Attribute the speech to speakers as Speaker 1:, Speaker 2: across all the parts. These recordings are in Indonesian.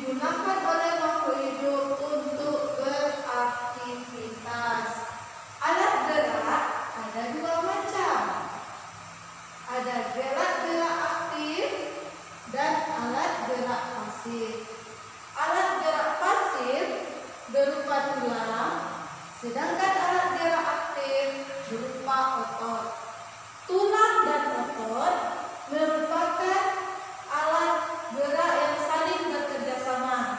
Speaker 1: digunakan oleh makhluk hidup untuk beraktivitas. Alat gerak ada dua macam. Ada gerak aktif dan alat gerak pasif. Alat gerak pasif berupa tulang, sedangkan alat gerak aktif berupa otot. Tulang dan otot merupakan alat gerak yang saling bekerja sama.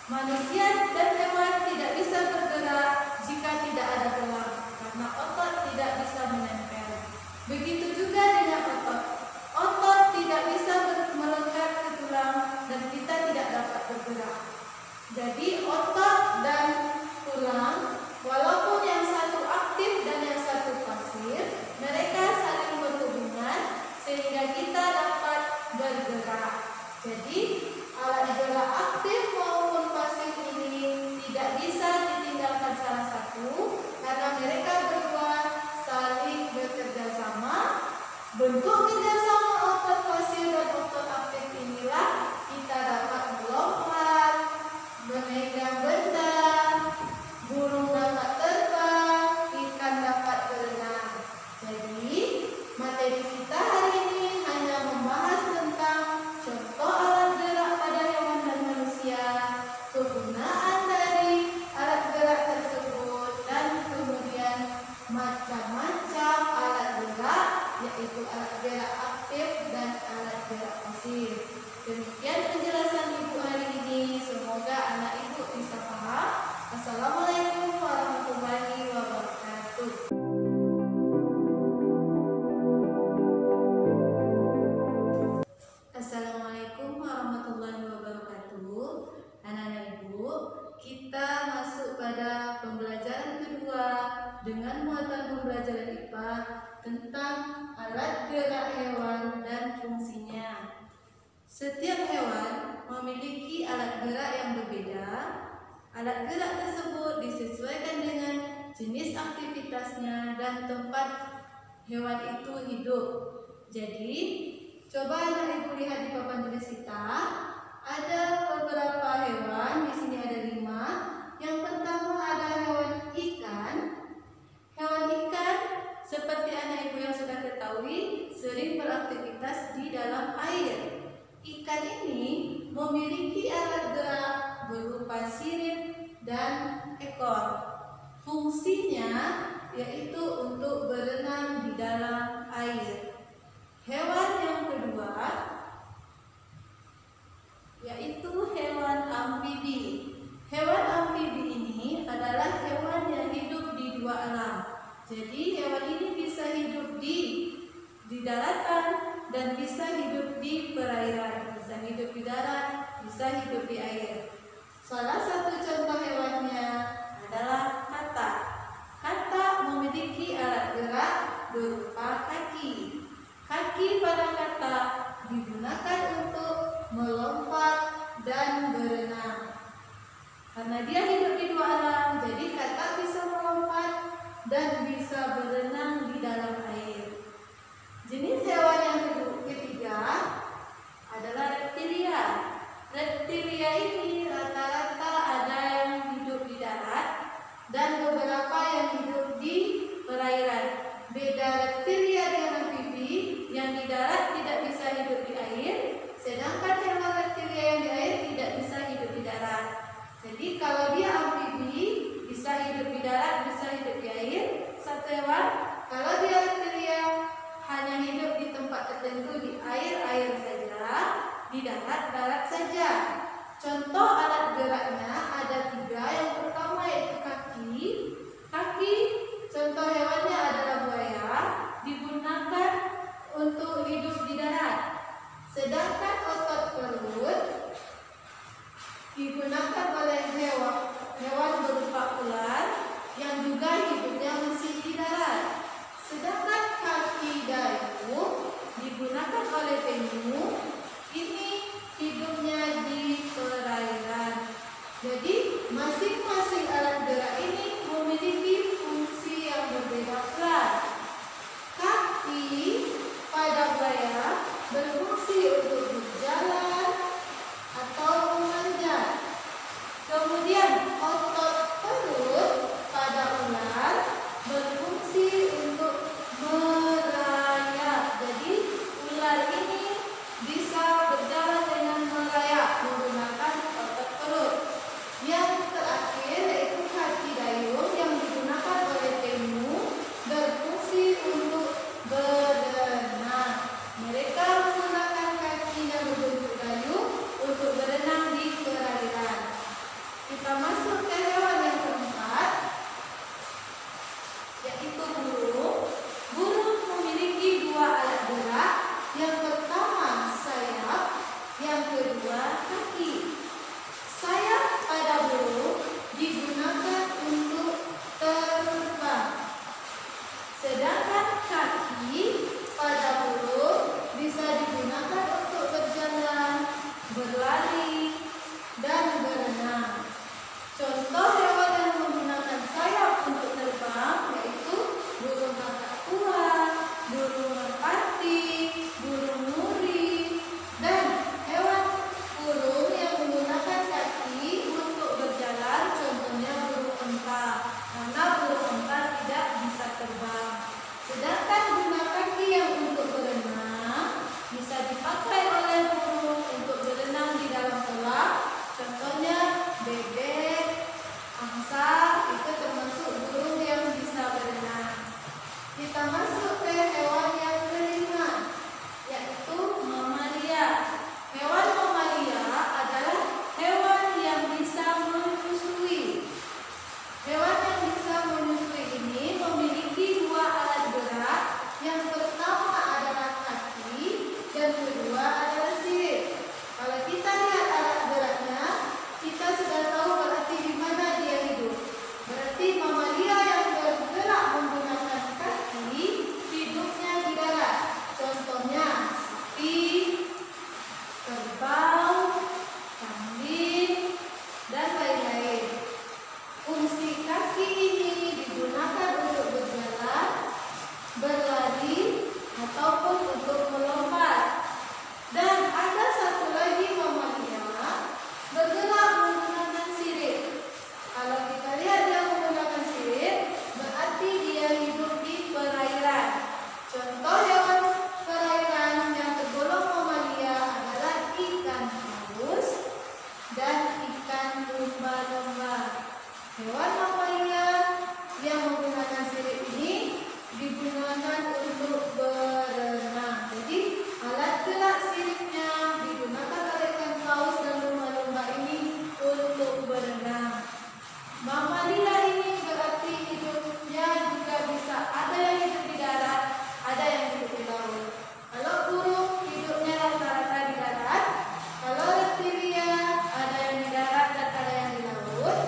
Speaker 1: Manusia dan hewan tidak bisa bergerak jika tidak ada tulang, karena otot tidak bisa menempel. Begitu juga dengan otot. Otot tidak bisa melekat ke tulang dan kita tidak dapat bergerak. Jadi otot dan tulang, walaupun yang satu aktif dan yang satu pasif, mereka saling berhubungan sehingga kita dapat bergerak. Jadi alat gerak aktif maupun pasif ini tidak bisa ditinggalkan salah satu karena mereka berdua saling bekerja sama. Bentuk kerjasama otot pasif dan otot aktif inilah kita dapat melompat, memegang benda, burung dapat terbang, ikan dapat berenang. Jadi materi kita hari ini hanya membahas tentang contoh alat gerak pada hewan dan manusia, kegunaan dari alat gerak tersebut, dan kemudian macam-macam alat gerak, yaitu alat gerak aktif dan alat gerak pasif. Demikian penjelasan Ibu hari ini. Semoga anak Ibu bisa paham. Assalamualaikum warahmatullahi wabarakatuh. Assalamualaikum warahmatullahi wabarakatuh. Anak-anak Ibu, kita masuk pada pembelajaran kedua dengan muatan pembelajaran IPA tentang alat gerak hewan dan fungsinya. Setiap hewan memiliki alat gerak yang berbeda. Alat gerak tersebut disesuaikan dengan jenis aktivitasnya dan tempat hewan itu hidup. Jadi, coba anak Ibu lihat di papan tulis kita. Ada beberapa hewan, di sini ada 5. Yang pertama ada hewan ikan. Hewan ikan seperti anak Ibu yang sudah ketahui sering beraktivitas di dalam air. Ikan ini memiliki alat gerak berupa sirip dan ekor. Fungsinya yaitu untuk berenang di dalam air. Hewan yang kedua yaitu hewan amfibi. Hewan amfibi ini adalah hewan yang hidup di dua alam. Jadi hewan ini bisa hidup di daratan dan bisa hidup di perairan, bisa hidup di darat, bisa hidup di air. Salah satu contoh hewannya adalah katak. Katak memiliki alat gerak berupa kaki. Kaki pada katak digunakan untuk melompat dan berenang. Karena dia hidup di dua alam, jadi katak bisa melompat dan bisa berenang di dalam air. Jenis hewan yang ketiga adalah reptilia. Reptilia ini rata-rata ada yang hidup di darat dan beberapa yang hidup di perairan. Beda reptilia dengan amfibi, yang di darat tidak bisa hidup di air, sedangkan hewan reptilia yang di air tidak bisa hidup di darat. Jadi kalau dia amfibi, bisa hidup di darat, bisa hidup di air, satu hewan. Kalau dia reptilia, hanya hidup di tempat tertentu, di air saja, di darat saja. Contoh alat geraknya ada 3. Yang pertama yaitu kaki. Kaki, contoh hewannya adalah buaya, digunakan untuk hidup di darat. Sedangkan otot perut digunakan oleh hewan berupa ular yang juga hidupnya masih di darat. Sedangkan kaki dayu digunakan oleh penyu, ini hidupnya di perairan. Jadi masing-masing alat gerak ini memiliki fungsi yang berbeda pula. Kaki pada buaya berfungsi untuk kedua kaki. Sayap pada burung digunakan untuk terbang. Sedangkan kaki pada burung bisa digunakan untuk berjalan, berlari, dan berenang. Contoh hewan yang menggunakan sayap untuk terbang yaitu burung kakak tua, burung merpati, burung nuri, dan hewan burung yang menggunakan kaki untuk berjalan, contohnya burung onta, karena burung onta tidak bisa terbang. Sedangkan guna kaki yang untuk berenang bisa dipakai oleh burung untuk berenang di dalam kolam, contohnya bebek, angsa, itu termasuk burung yang bisa berenang. Kita masuk ke hewan yang kelima, yaitu mamalia. Hewan mamalia adalah hewan yang bisa menyusui. Hewan yang bisa menyusui ini memiliki dua alat gerak. Yang pertama adalah kaki, dan kedua adalah sirip. Kalau kita lihat alat geraknya, kita sudah tahu berarti di mana dia hidup. Berarti mamalia yang bergerak menggunakan kaki hidupnya di darat. Contohnya sapi, kerbau, kambing, dan lain-lain. Fungsi kaki ini digunakan untuk berjalan, berlari, ataupun untuk melompat. Dan ada satu lagi mamalia bergerak menggunakan sirip. Kalau kita lihat dia menggunakan sirip, berarti dia hidup di perairan. Contoh hewan perairan yang tergolong mamalia adalah ikan paus dan ikan lumba-lumba. Hewan mamalia yang menggunakan sirip ini digunakan untuk berenang. Jadi alat gerak siripnya digunakan oleh ikan paus dan lumba-lumba ini untuk berenang. Mamalia ini berarti hidupnya juga bisa ada yang hidup di darat, ada yang hidup di laut. Kalau burung hidupnya rata-rata di darat, kalau reptilia ada yang di darat dan ada yang di laut.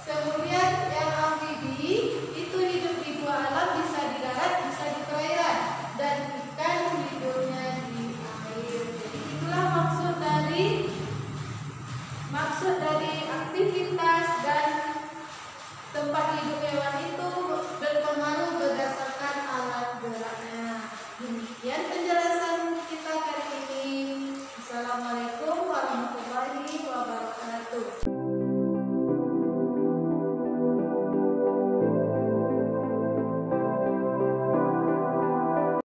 Speaker 1: Kemudian yang amfibi itu hidup di dua alam, bisa di darat, bisa di perairan, dan ikan hidupnya di air. Jadi itulah maksud dari aktivitas dan tempat hidup hewan itu berpengaruh berdasarkan alat geraknya. Demikian penjelasan